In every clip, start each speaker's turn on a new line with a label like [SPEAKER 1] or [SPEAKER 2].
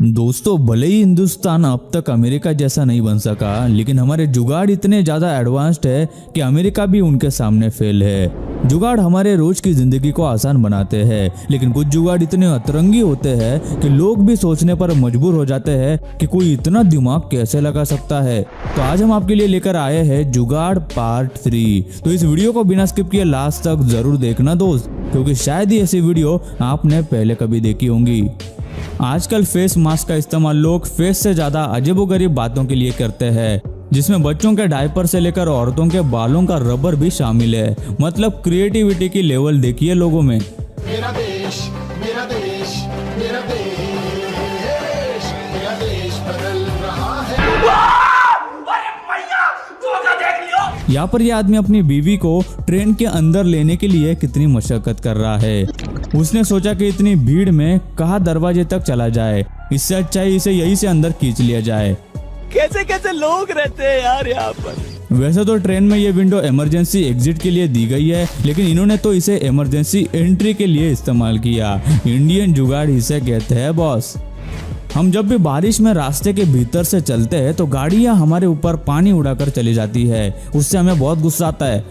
[SPEAKER 1] दोस्तों, भले ही हिंदुस्तान अब तक अमेरिका जैसा नहीं बन सका, लेकिन हमारे जुगाड़ इतने ज्यादा एडवांस्ड है कि अमेरिका भी उनके सामने फेल है। जुगाड़ हमारे रोज की जिंदगी को आसान बनाते हैं, लेकिन कुछ जुगाड़ इतने अतरंगी होते हैं कि लोग भी सोचने पर मजबूर हो जाते हैं कि कोई इतना दिमाग कैसे लगा सकता है। तो आज हम आपके लिए लेकर आए हैं जुगाड़ पार्ट 3। तो इस वीडियो को बिना स्किप किए लास्ट तक जरूर देखना दोस्त, क्योंकि शायद ही ऐसी वीडियो आपने पहले कभी देखी होंगी। आजकल फेस मास्क का इस्तेमाल लोग फेस से ज्यादा अजीबोगरीब बातों के लिए करते हैं, जिसमें बच्चों के डायपर से लेकर औरतों के बालों का रबर भी शामिल है। मतलब क्रिएटिविटी की लेवल देखिए लोगों में।
[SPEAKER 2] मेरा देश, मेरा देश, मेरा देश, मेरा देश बदल रहा है।
[SPEAKER 1] यहाँ पर यह आदमी अपनी बीवी को ट्रेन के अंदर लेने के लिए कितनी मशक्कत कर रहा है। उसने सोचा कि इतनी भीड़ में कहाँ दरवाजे तक चला जाए, इससे अच्छा ही इसे यहीं से अंदर खींच लिया जाए।
[SPEAKER 3] कैसे कैसे लोग रहते हैं यार यहाँ पर।
[SPEAKER 1] वैसे तो ट्रेन में ये विंडो इमरजेंसी एग्जिट के लिए दी गई है, लेकिन इन्होंने तो इसे इमरजेंसी एंट्री के लिए इस्तेमाल किया। इंडियन जुगाड़ इसे कहते हैं बॉस। हम जब भी बारिश में रास्ते के भीतर से चलते हैं तो गाड़ियां हमारे ऊपर पानी उड़ाकर चली जाती है। उससे हमें बहुत गुस्सा आता है।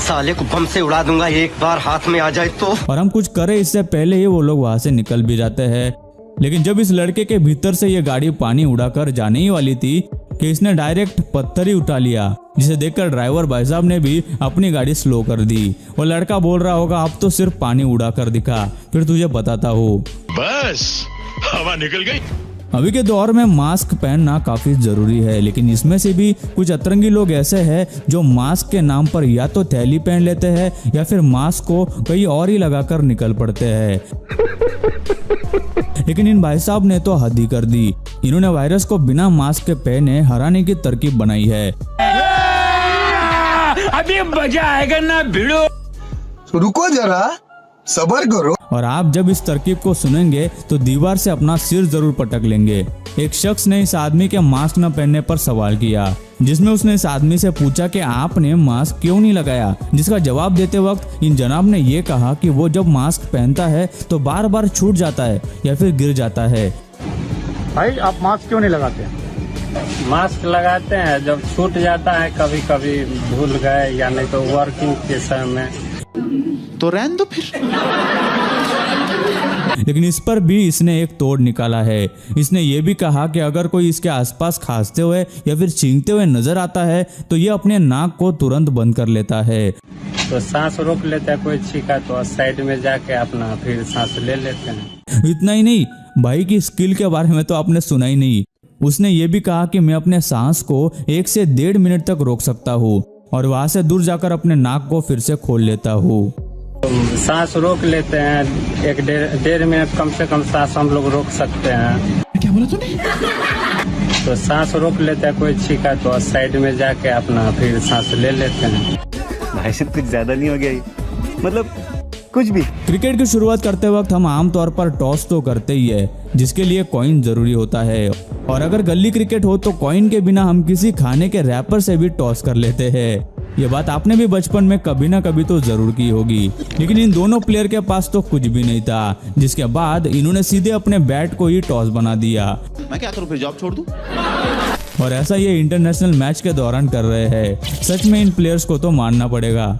[SPEAKER 4] साले को बम से उड़ा दूंगा एक बार हाथ में आ जाए तो।
[SPEAKER 1] और हम कुछ करें इससे पहले ही वो लोग वहां से निकल भी जाते हैं। लेकिन जब इस लड़के के भीतर से ये गाड़ी पानी उड़ाकर जाने ही वाली थी कि इसने डायरेक्ट पत्थर ही उठा लिया, जिसे देखकर ड्राइवर भाई साहब ने भी अपनी गाड़ी स्लो कर दी। वो लड़का बोल रहा होगा, अब तो सिर्फ पानी उड़ाकर दिखा, फिर तुझे बताता हूँ।
[SPEAKER 5] बस हवा निकल गई।
[SPEAKER 1] अभी के दौर में मास्क पहनना काफी जरूरी है, लेकिन इसमें से भी कुछ अतरंगी लोग ऐसे हैं जो मास्क के नाम पर या तो थैली पहन लेते हैं या फिर मास्क को कहीं और ही लगाकर निकल पड़ते हैं। लेकिन इन भाई साहब ने तो हद ही कर दी। इन्होंने वायरस को बिना मास्क के पहने हराने की तरकीब बनाई है।
[SPEAKER 3] अभी मजा आएगा ना भिड़ो।
[SPEAKER 2] रुको जरा, सब्र करो।
[SPEAKER 1] और आप जब इस तरकीब को सुनेंगे तो दीवार से अपना सिर जरूर पटक लेंगे। एक शख्स ने इस आदमी के मास्क न पहनने पर सवाल किया, जिसमें उसने इस आदमी से पूछा कि आपने मास्क क्यों नहीं लगाया, जिसका जवाब देते वक्त इन जनाब ने ये कहा कि वो जब मास्क पहनता है तो बार बार छूट जाता है या फिर गिर जाता है।
[SPEAKER 6] भाई आप मास्क क्यों नहीं लगाते?
[SPEAKER 7] मास्क लगाते हैं जब छूट जाता है, कभी कभी भूल गए या नहीं तो वर्किंग के समय में।
[SPEAKER 5] तो रहने दो फिर।
[SPEAKER 1] लेकिन इस पर भी इसने एक तोड़ निकाला है। इसने ये भी कहा कि अगर कोई इसके आसपास खांसते हुए या फिर छींकते हुए नजर आता है तो ये अपने नाक को तुरंत बंद कर लेता है।
[SPEAKER 7] तो सांस रोक लेता है, कोई छींका तो साइड में जाके अपना फिर सांस ले लेते हैं।
[SPEAKER 1] इतना ही नहीं, भाई की स्किल के बारे में तो आपने सुना ही नहीं। उसने ये भी कहा कि मैं अपने सांस को 1 से 1.5 मिनट तक रोक सकता हूँ और वहां से दूर जाकर अपने नाक को फिर से खोल लेता हूँ।
[SPEAKER 7] सांस रोक लेते हैं 1-1.5 मिनट कम से कम सांस हम लोग रोक सकते हैं।
[SPEAKER 5] क्या बोला तूने?
[SPEAKER 7] तो सांस रोक लेता है, कोई छींका तो साइड में जाके अपना फिर सांस ले लेते हैं।
[SPEAKER 6] भाई साहब कुछ ज्यादा नहीं हो गया ये? मतलब कुछ भी।
[SPEAKER 1] क्रिकेट की शुरुआत करते वक्त हम आमतौर पर टॉस तो करते ही है, जिसके लिए कॉइन जरूरी होता है। और अगर गली क्रिकेट हो तो कॉइन के बिना हम किसी खाने के रैपर से भी टॉस कर लेते हैं। ये बात आपने भी बचपन में कभी ना कभी तो जरूर की होगी। लेकिन इन दोनों प्लेयर के पास तो कुछ भी नहीं था, जिसके बाद इन्होंने सीधे अपने बैट को ही टॉस बना दिया।
[SPEAKER 5] मैं क्या करूं, फिर जॉब छोड़ दूं?
[SPEAKER 1] और ऐसा ये इंटरनेशनल मैच के दौरान कर रहे हैं। सच में इन प्लेयर्स को तो मानना पड़ेगा।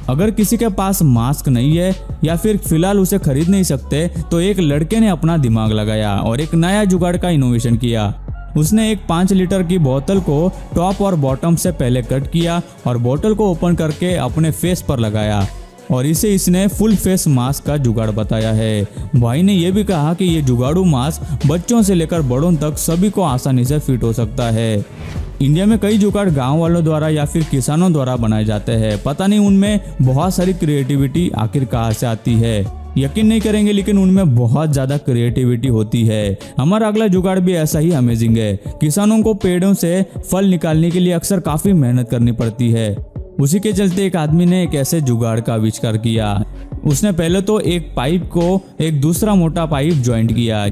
[SPEAKER 1] अगर किसी के पास मास्क नहीं है या फिर फिलहाल उसे खरीद नहीं सकते, तो एक लड़के ने अपना दिमाग लगाया और एक नया जुगाड़ का इनोवेशन किया। उसने एक 5 लीटर की बोतल को टॉप और बॉटम से पहले कट किया और बोतल को ओपन करके अपने फेस पर लगाया, और इसे इसने फुल फेस मास्क का जुगाड़ बताया है। भाई ने यह भी कहा कि ये जुगाड़ू मास्क बच्चों से लेकर बड़ों तक सभी को आसानी से फिट हो सकता है। इंडिया में कई जुगाड़ गांव वालों द्वारा या फिर किसानों द्वारा बनाए जाते हैं। पता नहीं उनमें बहुत सारी क्रिएटिविटी आखिर कहाँ से आती है। यकीन नहीं करेंगे, लेकिन उनमें बहुत ज्यादा क्रिएटिविटी होती है। हमारा अगला जुगाड़ भी ऐसा ही अमेजिंग है। किसानों को पेड़ों से फल निकालने के लिए अक्सर काफी मेहनत करनी पड़ती है। उसी के चलते एक आदमी ने एक ऐसे जुगाड़ का आविष्कार किया। उसने पहले तो एक पाइप को एक दूसरा मोटा पाइप ज्वाइंट किया,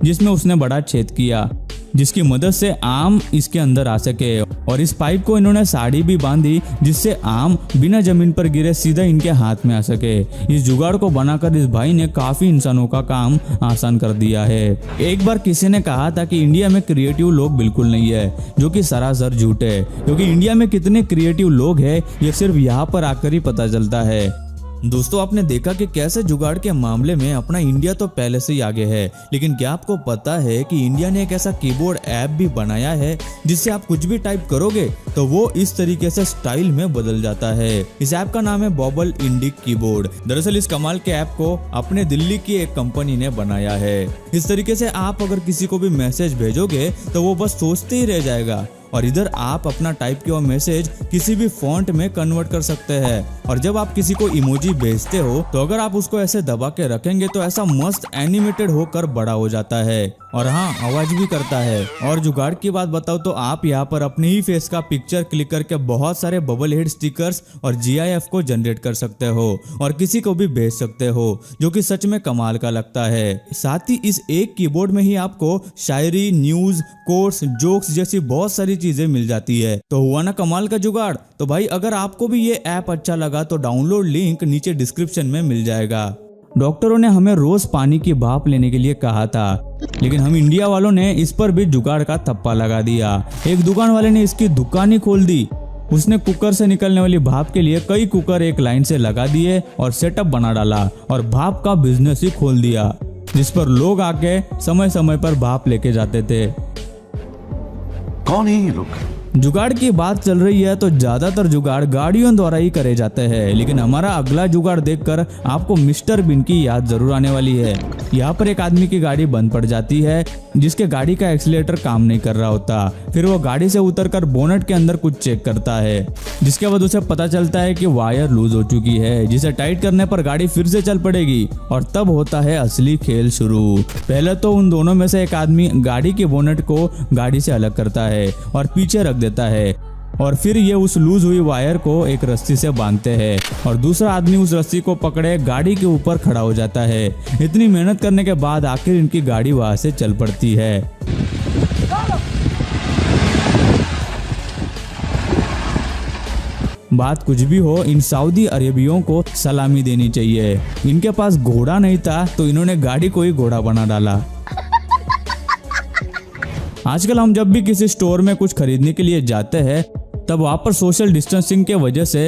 [SPEAKER 1] जिसमें उसने बड़ा छेद किया। जिसकी मदद से आम इसके अंदर आ सके। और इस पाइप को इन्होंने साड़ी भी बांधी जिससे आम बिना जमीन पर गिरे सीधा इनके हाथ में आ सके। इस जुगाड़ को बनाकर इस भाई ने काफी इंसानों का काम आसान कर दिया है। एक बार किसी ने कहा था कि इंडिया में क्रिएटिव लोग बिल्कुल नहीं है, जो कि सरासर झूठ है, क्योंकि इंडिया में कितने क्रिएटिव लोग हैं ये सिर्फ यहाँ पर आकर ही पता चलता है। दोस्तों, आपने देखा कि कैसे जुगाड़ के मामले में अपना इंडिया तो पहले से ही आगे है, लेकिन क्या आपको पता है कि इंडिया ने एक ऐसा कीबोर्ड ऐप भी बनाया है जिससे आप कुछ भी टाइप करोगे तो वो इस तरीके से स्टाइल में बदल जाता है। इस ऐप का नाम है बबल इंडिक कीबोर्ड। दरअसल इस कमाल के ऐप को अपने दिल्ली की एक कंपनी ने बनाया है। इस तरीके से आप अगर किसी को भी मैसेज भेजोगे तो वो बस सोचते ही रह जाएगा, और इधर आप अपना टाइप किया हुआ मैसेज किसी भी फॉन्ट में कन्वर्ट कर सकते हैं। और जब आप किसी को इमोजी भेजते हो तो अगर आप उसको ऐसे दबा के रखेंगे तो ऐसा मस्त एनिमेटेड होकर बड़ा हो जाता है, और हाँ, आवाज भी करता है। और जुगाड़ की बात बताओ तो आप यहाँ पर अपने ही फेस का पिक्चर क्लिक करके बहुत सारे बबल हेड स्टिकर्स और GIF को जनरेट कर सकते हो और किसी को भी भेज सकते हो, जो कि सच में कमाल का लगता है। साथ ही इस एक कीबोर्ड में ही आपको शायरी, न्यूज, कोट्स, जोक्स जैसी बहुत सारी चीजें मिल जाती है। तो हुआ ना कमाल का जुगाड़। तो भाई, अगर आपको भी ये ऐप अच्छा लगा तो डाउनलोड लिंक नीचे डिस्क्रिप्शन में मिल जाएगा। डॉक्टरों ने हमें रोज पानी की भाप लेने के लिए कहा था, लेकिन हम इंडिया वालों ने इस पर भी जुगाड़ का थप्पा लगा दिया। एक दुकान वाले ने इसकी दुकान ही खोल दी। उसने कुकर से निकलने वाली भाप के लिए कई कुकर एक लाइन से लगा दिए और सेटअप बना डाला और भाप का बिजनेस ही खोल दिया, जिस पर लोग आके समय समय पर भाप लेके जाते थे।
[SPEAKER 5] कौन है ये लोग?
[SPEAKER 1] जुगाड़ की बात चल रही है तो ज्यादातर जुगाड़ गाड़ियों द्वारा ही करे जाते हैं, लेकिन हमारा अगला जुगाड़ देखकर आपको मिस्टर बीन की याद जरूर आने वाली है। यहाँ पर एक आदमी की गाड़ी बंद पड़ जाती है, जिसके गाड़ी का एक्सीलेटर काम नहीं कर रहा होता। फिर वो गाड़ी से उतरकर बोनट के अंदर कुछ चेक करता है, जिसके बाद उसे पता चलता है कि वायर लूज हो चुकी है, जिसे टाइट करने पर गाड़ी फिर से चल पड़ेगी। और तब होता है असली खेल शुरू। पहले तो उन दोनों में से एक आदमी गाड़ी के बोनट को गाड़ी से अलग करता है और पीछे रख देता है, और फिर ये उस लूज हुई वायर को एक रस्सी से बांधते हैं और दूसरा आदमी उस रस्सी को पकड़े गाड़ी के ऊपर खड़ा हो जाता है। इतनी मेहनत करने के बाद आखिर इनकी गाड़ी वहां से चल पड़ती है। बात कुछ भी हो, इन सऊदी अरेबियों को सलामी देनी चाहिए। इनके पास घोड़ा नहीं था तो इन्होंने गाड़ी को ही घोड़ा बना डाला। आजकल हम जब भी किसी स्टोर में कुछ खरीदने के लिए जाते हैं तब वहाँ पर सोशल डिस्टेंसिंग के वजह से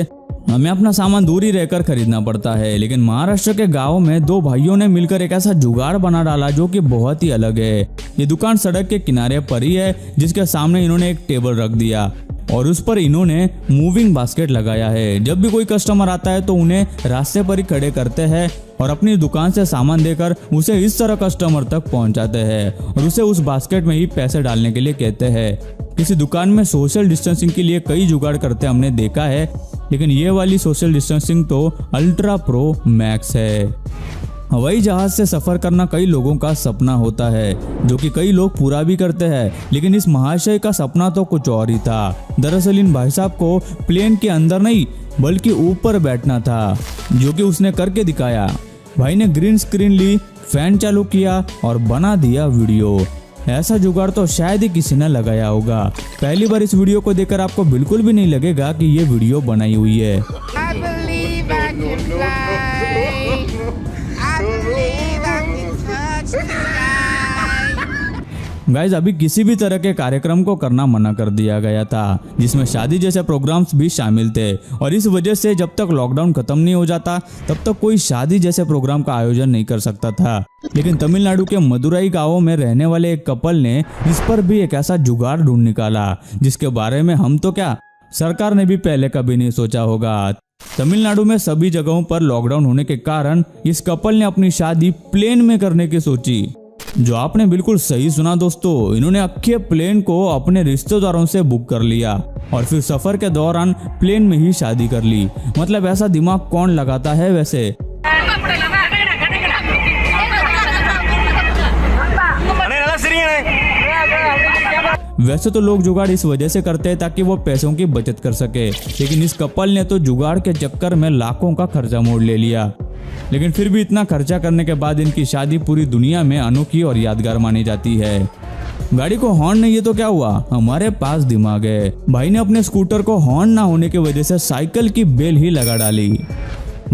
[SPEAKER 1] हमें अपना सामान दूर ही रहकर खरीदना पड़ता है। लेकिन महाराष्ट्र के गांव में दो भाइयों ने मिलकर एक ऐसा जुगाड़ बना डाला जो कि बहुत ही अलग है। ये दुकान सड़क के किनारे पर ही है, जिसके सामने इन्होंने एक टेबल रख दिया और उस पर इन्होंने मूविंग बास्केट लगाया है। जब भी कोई कस्टमर आता है तो उन्हें रास्ते पर ही खड़े करते हैं और अपनी दुकान से सामान देकर उसे इस तरह कस्टमर तक पहुंचाते हैं और उसे उस बास्केट में ही पैसे डालने के लिए कहते हैं। किसी दुकान में सोशल डिस्टेंसिंग के लिए कई जुगाड़ करते हमने देखा है, लेकिन ये वाली सोशल डिस्टेंसिंग तो अल्ट्रा प्रो मैक्स है। हवाई जहाज से सफर करना कई लोगों का सपना होता है, जो कि कई लोग पूरा भी करते हैं, लेकिन इस महाशय का सपना तो कुछ और ही था। दरअसल इन भाई साहब को प्लेन के अंदर नहीं बल्कि ऊपर बैठना था, जो कि उसने करके दिखाया। भाई ने ग्रीन स्क्रीन ली, फैन चालू किया और बना दिया वीडियो। ऐसा जुगाड़ तो शायद ही किसी ने लगाया होगा। पहली बार इस वीडियो को देखकर आपको बिल्कुल भी नहीं लगेगा कि ये वीडियो बनाई हुई है।
[SPEAKER 8] I believe I can fly. I believe I can touch the sky.
[SPEAKER 1] Guys, अभी किसी भी तरह के कार्यक्रम को करना मना कर दिया गया था, जिसमें शादी जैसे प्रोग्राम्स भी शामिल थे, और इस वजह से जब तक लॉकडाउन खत्म नहीं हो जाता तब तक कोई शादी जैसे प्रोग्राम का आयोजन नहीं कर सकता था। लेकिन तमिलनाडु के मदुराई गांवों में रहने वाले एक कपल ने इस पर भी एक ऐसा जुगाड़ ढूंढ निकाला, जिसके बारे में हम तो क्या, सरकार ने भी पहले कभी नहीं सोचा होगा। तमिलनाडु में सभी जगहों पर लॉकडाउन होने के कारण इस कपल ने अपनी शादी प्लेन में करने की सोची। जो आपने बिल्कुल सही सुना दोस्तों, इन्होंने अक्खे प्लेन को अपने रिश्तेदारों से बुक कर लिया और फिर सफर के दौरान प्लेन में ही शादी कर ली। मतलब ऐसा दिमाग कौन लगाता है वैसे। वैसे तो लोग जुगाड़ इस वजह से करते हैं ताकि वो पैसों की बचत कर सके, लेकिन इस कपल ने तो जुगाड़ के चक्कर में लाखों का खर्चा मोड़ ले लिया। लेकिन फिर भी इतना खर्चा करने के बाद इनकी शादी पूरी दुनिया में अनोखी और यादगार मानी जाती है। गाड़ी को हॉर्न नहीं है तो क्या हुआ, हमारे पास दिमाग है। भाई ने अपने स्कूटर को हॉर्न ना होने की वजह से साइकिल की बेल ही लगा डाली।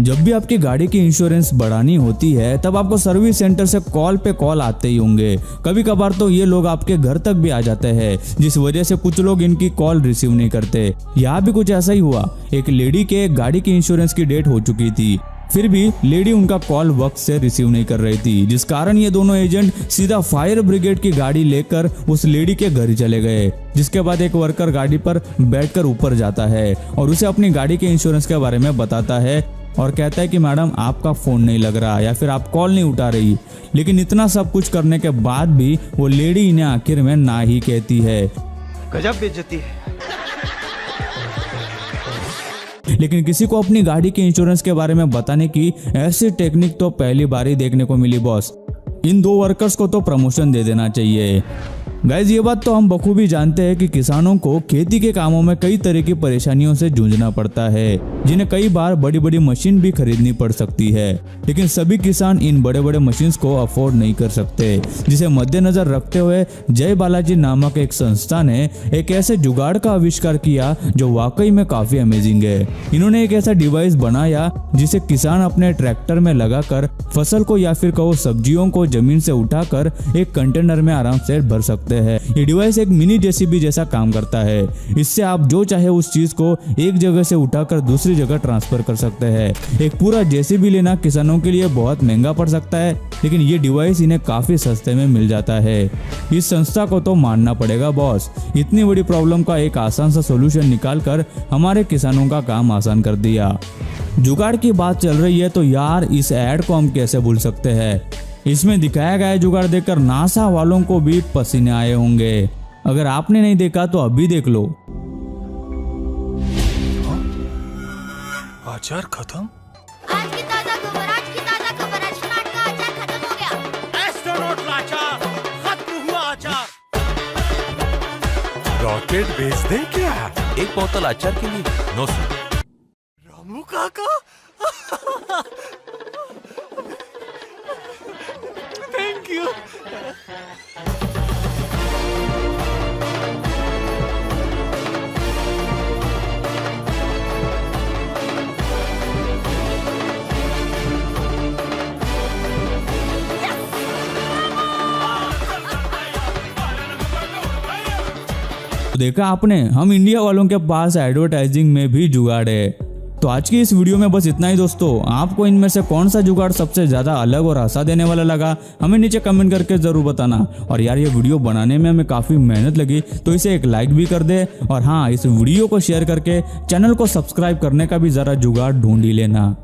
[SPEAKER 1] जब भी आपकी गाड़ी की इंश्योरेंस बढ़ानी होती है तब आपको सर्विस सेंटर से कॉल पे कॉल आते ही होंगे। कभी कभार तो ये लोग आपके घर तक भी आ जाते हैं, जिस वजह से कुछ लोग इनकी कॉल रिसीव नहीं करते। यहाँ भी कुछ ऐसा ही हुआ। एक लेडी के गाड़ी की इंश्योरेंस की डेट हो चुकी थी, फिर भी लेडी उनका कॉल वक्त से रिसीव नहीं कर रही थी, जिस कारण ये दोनों एजेंट सीधा फायर ब्रिगेड की गाड़ी लेकर उस लेडी के घर ही चले गए। जिसके बाद एक वर्कर गाड़ी पर बैठकर ऊपर जाता है और उसे अपनी गाड़ी के इंश्योरेंस के बारे में बताता है और कहता है कि मैडम आपका फोन नहीं लग रहा या फिर आप कॉल नहीं उठा रही। लेकिन इतना सब कुछ करने के बाद भी वो लेडी इन्हें आखिर में ना ही कहती है।
[SPEAKER 3] गजब बेइज्जती है।
[SPEAKER 1] लेकिन किसी को अपनी गाड़ी के इंश्योरेंस के बारे में बताने की ऐसी टेक्निक तो पहली बार ही देखने को मिली बॉस। इन दो वर्कर्स को तो प्रमोशन दे देना चाहिए। गाइज ये बात तो हम बखूबी जानते हैं कि किसानों को खेती के कामों में कई तरह की परेशानियों से जूझना पड़ता है, जिन्हें कई बार बड़ी बड़ी मशीन भी खरीदनी पड़ सकती है। लेकिन सभी किसान इन बड़े बड़े मशीन्स को अफोर्ड नहीं कर सकते, जिसे मद्देनजर रखते हुए जय बालाजी नामक एक संस्था ने एक ऐसे जुगाड़ का आविष्कार किया जो वाकई में काफी अमेजिंग है। इन्होंने एक ऐसा डिवाइस बनाया जिसे किसान अपने ट्रैक्टर में लगाकर फसल को या फिर कहो सब्जियों को जमीन से उठाकर एक कंटेनर में आराम से भर सकते हैं। ये डिवाइस एक मिनी जेसीबी जैसा काम करता है। इससे आप जो चाहे उस चीज को एक जगह से उठाकर दूसरी जगह ट्रांसफर कर सकते हैं। एक पूरा जेसीबी लेना किसानों के लिए बहुत महंगा पड़ सकता है, लेकिन ये डिवाइस इन्हें काफी सस्ते में मिल जाता है। इस संस्था को तो मानना पड़ेगा बॉस, इतनी बड़ी प्रॉब्लम का एक आसान सा सोल्यूशन निकालकर हमारे किसानों का काम आसान कर दिया। जुगाड़ की बात चल रही है तो यार इस ऐड को हम कैसे भूल सकते हैं। इसमें दिखाया गया जुगाड़ देखकर नासा वालों को भी पसीने आए होंगे। अगर आपने नहीं देखा तो अभी देख लो।
[SPEAKER 3] अचार खत्म।
[SPEAKER 8] आज की ताजा खबर, आज की ताजा खबर, आज नाट का अचार खत्म हो गया।
[SPEAKER 3] एस्ट्रोनॉट का अचार खत्म हुआ। अचार रॉकेट भेज दे क्या?
[SPEAKER 9] एक बोतल अचार के लिए 900।
[SPEAKER 3] रामू काका थैंक यू।
[SPEAKER 1] देखा आपने, हम इंडिया वालों के पास एडवर्टाइजिंग में भी जुगाड़ है। तो आज की इस वीडियो में बस इतना ही दोस्तों। आपको इनमें से कौन सा जुगाड़ सबसे ज्यादा अलग और हंसा देने वाला लगा, हमें नीचे कमेंट करके जरूर बताना। और यार ये वीडियो बनाने में हमें काफी मेहनत लगी, तो इसे एक लाइक भी कर दे। और हाँ, इस वीडियो को शेयर करके चैनल को सब्सक्राइब करने का भी जरा जुगाड़ ढूंढ ही लेना।